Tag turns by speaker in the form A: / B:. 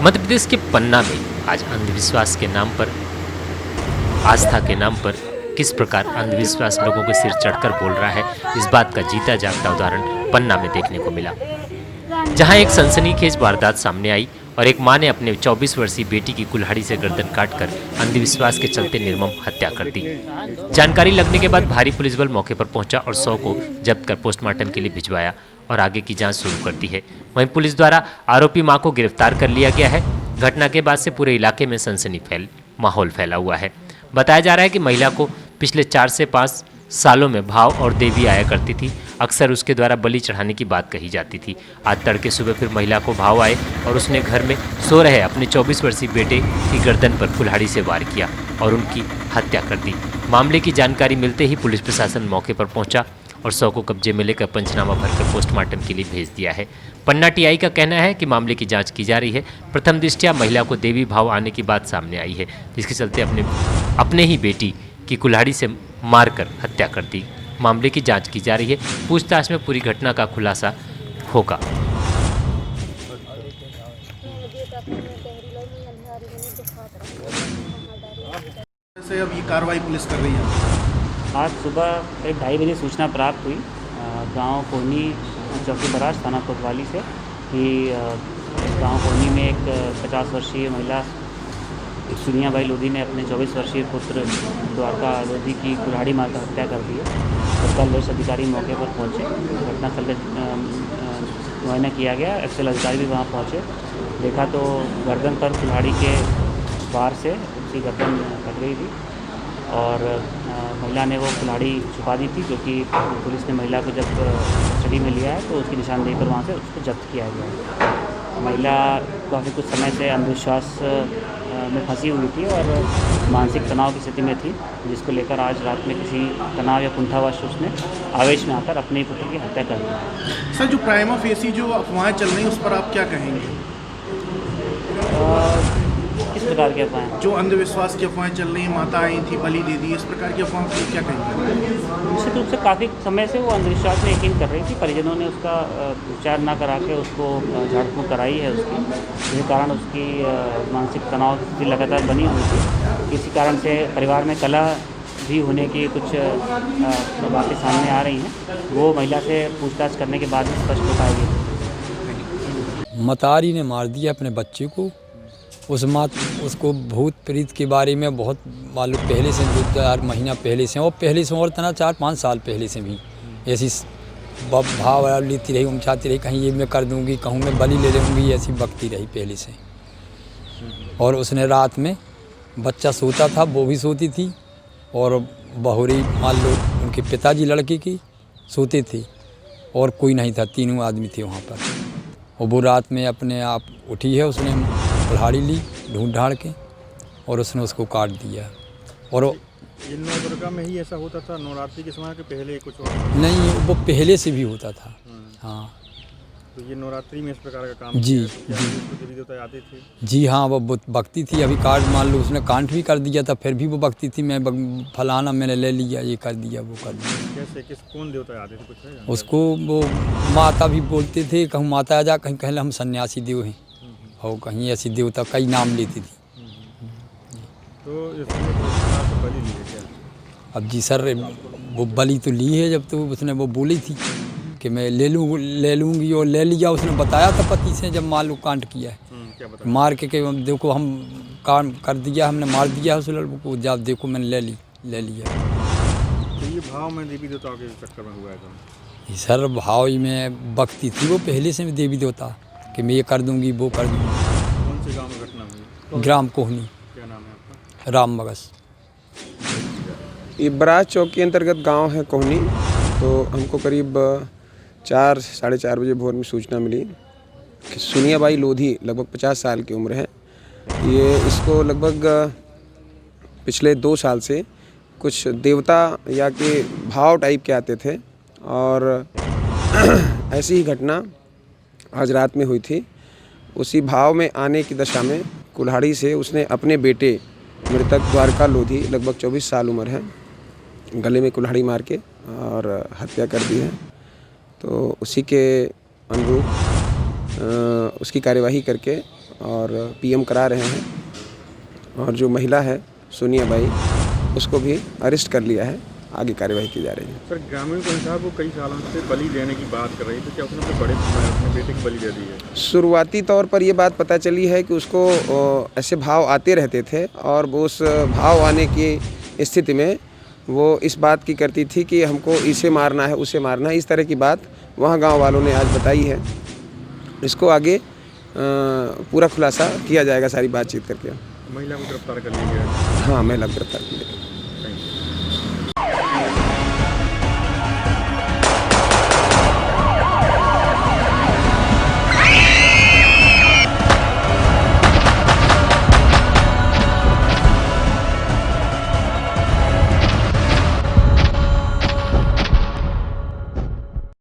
A: मध्य प्रदेश के पन्ना में आज अंधविश्वास के नाम पर, आस्था के नाम पर किस प्रकार अंधविश्वास लोगों के सिर चढ़कर बोल रहा है, इस बात का जीता जागता उदाहरण पन्ना में देखने को मिला, जहां एक सनसनीखेज वारदात सामने आई और एक मां ने अपने 24 वर्षीय बेटी की कुल्हाड़ी से गर्दन काटकर अंधविश्वास के चलते निर्मम हत्या कर दी। जानकारी लगने के बाद भारी पुलिस बल मौके पर पहुंचा और शव को जब्त कर पोस्टमार्टम के लिए भिजवाया और आगे की जांच शुरू कर दी है। वहीं पुलिस द्वारा आरोपी मां को गिरफ्तार कर लिया गया है। घटना के बाद से पूरे इलाके में सनसनी माहौल फैला हुआ है। बताया जा रहा है कि महिला को पिछले 4 से 5 सालों में भाव और देवी आया करती थी। अक्सर उसके द्वारा बलि चढ़ाने की बात कही जाती थी। आज तड़के सुबह फिर महिला को भाव आए और उसने घर में सो रहे अपने 24 वर्षीय बेटे की गर्दन पर कुल्हाड़ी से वार किया और उनकी हत्या कर दी। मामले की जानकारी मिलते ही पुलिस प्रशासन मौके पर पहुंचा और शव को कब्जे में लेकर पंचनामा भरकर पोस्टमार्टम के लिए भेज दिया है। पन्ना टीआई का कहना है कि मामले की जांच की जा रही है। प्रथम दृष्टया महिला को देवी भाव आने की बात सामने आई है, जिसके चलते अपने ही बेटी की कुल्हाड़ी से मारकर हत्या कर दी। मामले की जांच की जा रही है। पूछताछ में पूरी घटना का खुलासा होगा।
B: से अब ये कार्रवाई पुलिस कर रही है।
C: आज सुबह 2:30 बजे सूचना प्राप्त हुई गांव कोहनी चौकी बराज थाना कोतवाली से कि गांव कोहनी में एक 50 वर्षीय महिला सुनियाबाई लोधी ने अपने 24 वर्षीय पुत्र द्वारका लोधी की कुल्हाड़ी मारकर हत्या कर दी है। तो कल वरिष्ठ अधिकारी मौके पर पहुंचे, घटनास्थल का मुआयना किया गया। एक्सेल अधिकारी भी वहां पहुंचे, देखा तो गर्दन पर कुल्हाड़ी के वार से उसकी गर्दन कट गई थी और महिला ने वो कुल्हाड़ी छुपा दी थी, क्योंकि पुलिस ने महिला को जब कस्टडी में लिया है तो उसकी निशानदेही पर वहाँ से उसको जब्त किया गया है। महिला काफ़ी कुछ समय से अंधविश्वास में फंसी हुई थी और मानसिक तनाव की स्थिति में थी, जिसको लेकर आज रात में किसी तनाव या कुंठावश उसने आवेश में आकर अपने पुत्र की हत्या कर दी।
B: सर, जो प्राइमा फेसी जो अफवाहें चल रही हैं उस पर आप क्या कहेंगे?
C: किस प्रकार की अफवाहें?
B: जो अंधविश्वास की अफवाहें चल रही हैं, माता आई थी बलि दे दी, इस प्रकार की अफवाहों पर क्या कहेंगे?
C: निश्चित रूप से काफ़ी समय से वो अंधविश्वास में यकीन कर रही थी। परिजनों ने उसका उपचार ना करा के उसको झाड़ फूँक कराई है उसकी, जिसके कारण उसकी मानसिक तनाव की स्थिति लगातार बनी हुई थी। किसी कारण से परिवार में कलह भी होने की कुछ बातें सामने आ रही हैं, वो महिला से पूछताछ करने के बाद ही स्पष्ट हो पाएगी।
D: मतारी ने मार दिया अपने बच्चे को। उसको भूत प्रीत के बारे में बहुत मालूम पहले से, 2-4 महीना पहले से और तना 4-5 साल पहले से भी ऐसी भाव लेती रही, उमचाती रही, कहीं ये मैं कर दूंगी, कहूँ मैं बलि ले लूँगी, ऐसी बकती रही पहले से। और उसने रात में बच्चा सोता था, वो भी सोती थी और बहुरी मान लो उनके पिताजी लड़के की सोते थे और कोई नहीं था, 3 आदमी थे वहाँ पर। और वो रात में अपने आप उठी है, उसने कुल्हाड़ी ली ढूंढ ढाड़ के और उसने उसको काट दिया। और
E: ये नवदुर्गा में ही ऐसा होता था? नवरात्रि के समय के पहले कुछ और?
D: नहीं, वो पहले से भी होता था। हाँ,
E: तो ये नवरात्रि में इस प्रकार का काम
D: जी
E: तो
D: जी
E: देवी देवता आते थे?
D: जी हाँ, वो बकती थी। अभी काट मान लो उसने कांट भी कर दिया था, फिर भी वो बकती थी, मैं फलाना मैंने ले लिया, ये कर दिया, वो कर दिया।
E: कैसे कौन देवता आते थे, कुछ है?
D: उसको वो माता भी बोलते थे, कहूँ माता आ जा, कहीं कहले हम सन्यासी देव हैं, और कहीं ऐसी देवता कई नाम लेती थी।
E: तो इसमें बलि ली है क्या?
D: अब जी सर, वो बलि तो ली है, जब तो उसने वो बोली थी कि मैं ले लूँगी और ले लिया। उसने बताया था पति से, जब मालूम कांट किया है,
E: क्या बताया?
D: मार के देखो हम काम कर दिया, हमने मार दिया उस लड़के को, जब देखो मैंने ले लिया।
E: तो ये भाव में देवी देवताओं के चक्कर में हुआ है?
D: सर, भाव में बकती थी वो पहले से देवी देवता कि मैं ये कर दूँगी, वो कर दूँगी।
E: कौन से गाँव में घटना हुई?
D: ग्राम कोहनी।
E: क्या नाम है आपका?
D: राम मगस।
F: ये बराज चौक के अंतर्गत गांव है कोहनी। तो हमको करीब 4-4:30 बजे भोर में सूचना मिली कि सुनियाबाई लोधी लगभग 50 साल की उम्र है। ये इसको लगभग पिछले 2 साल से कुछ देवता या के भाव टाइप के आते थे और ऐसी ही घटना आज रात में हुई थी। उसी भाव में आने की दशा में कुल्हाड़ी से उसने अपने बेटे मृतक द्वारका लोधी लगभग 24 साल उम्र है, गले में कुल्हाड़ी मार के और हत्या कर दी है। तो उसी के अनुरूप उसकी कार्यवाही करके और पीएम करा रहे हैं। और जो महिला है सोनिया बाई, उसको भी अरेस्ट कर लिया है, आगे कार्यवाही की जा रही है।
E: सर, ग्रामीण पंचायत वो कई सालों से बलि देने की बात कर रही थी, क्या उसने अपने बड़े अपने बेटे की बलि दे दी है?
F: शुरुआती तौर पर ये बात पता चली है कि उसको ऐसे भाव आते रहते थे और वो उस भाव आने की स्थिति में वो इस बात की करती थी कि हमको इसे मारना है, उसे मारना है, इस तरह की बात वहाँ गांव वालों ने आज बताई है। इसको आगे पूरा खुलासा किया जाएगा सारी बातचीत करके।
E: महिला को गिरफ्तार कर लिया गया है।
F: हाँ, महिला को गिरफ्तार की गई।